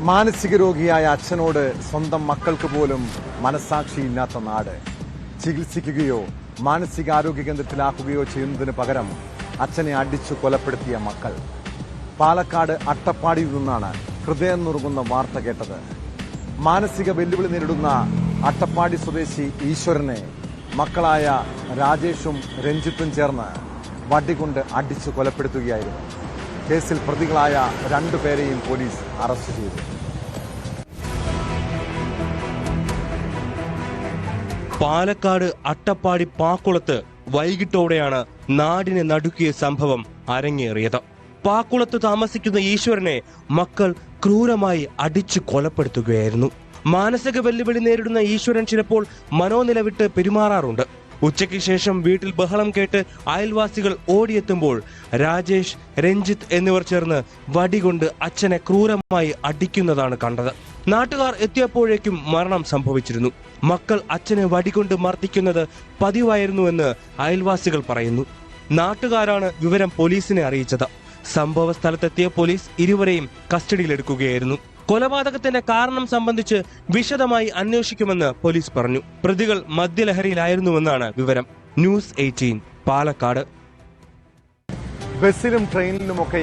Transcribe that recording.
മാനസിക രോഗിയായ അച്ഛനോട് സ്വന്തം മക്കൾക്ക് പോലും മനസ്സാക്ഷിയില്ലാത്ത നാട്. ചികിത്സിക്കുകയോ മാനസികാരോഗ്യ കേന്ദ്രത്തിലാക്കുകയോ ചെയ്യുന്നതിന് പകരം അച്ഛനെ അടിച്ചു കൊലപ്പെടുത്തിയ മക്കൾ. പാലക്കാട് അട്ടപ്പാടിയിൽ നിന്നാണ് ഹൃദയം നുറുങ്ങുന്ന വാർത്ത കേട്ടത്. മാനസിക വെല്ലുവിളി നേരിടുന്ന അട്ടപ്പാടി സ്വദേശി ഈശ്വരനെ മക്കളായ രാജേഷും രഞ്ജിത്തും ചേർന്ന് വടികൊണ്ട് അടിച്ചു കൊലപ്പെടുത്തുകയായിരുന്നു. കേസിൽ പ്രതികളായ രണ്ടുപേരെയും പോലീസ് അറസ്റ്റ് ചെയ്തു. പാലക്കാട് അട്ടപ്പാടി പാക്കുളത്ത് വൈകിട്ടോടെയാണ് നാടിനെ നടുക്കിയ സംഭവം അരങ്ങേറിയത്. പാക്കുളത്ത് താമസിക്കുന്ന ഈശ്വരനെ മക്കൾ ക്രൂരമായി അടിച്ചു കൊലപ്പെടുത്തുകയായിരുന്നു. മാനസിക വെല്ലുവിളി നേരിടുന്ന ഈശ്വരൻ ചിലപ്പോൾ മനോനില വിട്ട് പെരുമാറാറുണ്ട്. ഉച്ചയ്ക്ക് ശേഷം വീട്ടിൽ ബഹളം കേട്ട് അയൽവാസികൾ ഓടിയെത്തുമ്പോൾ രാജേഷ്, രഞ്ജിത്ത് എന്നിവർ ചേർന്ന് വടികൊണ്ട് അച്ഛനെ ക്രൂരമായി അടിക്കുന്നതാണ് കണ്ടത്. നാട്ടുകാർ എത്തിയപ്പോഴേക്കും മരണം സംഭവിച്ചിരുന്നു. മക്കൾ അച്ഛനെ വടികൊണ്ട് മർദ്ദിക്കുന്നത് പതിവായിരുന്നുവെന്ന് അയൽവാസികൾ പറയുന്നു. നാട്ടുകാരാണ് വിവരം പോലീസിനെ അറിയിച്ചത്. സംഭവ സ്ഥലത്തെത്തിയ പോലീസ് ഇരുവരെയും കസ്റ്റഡിയിലെടുക്കുകയായിരുന്നു. കൊലപാതകത്തിന്റെ കാരണം സംബന്ധിച്ച് വിശദമായി അന്വേഷിക്കുമെന്ന് പോലീസ് പറഞ്ഞു. പ്രതികൾ മദ്യലഹരിയിലായിരുന്നുവെന്നാണ് വിവരം. ന്യൂസ് 18 പാലക്കാട്. ബസ്സിലും ട്രെയിനിലുമൊക്കെ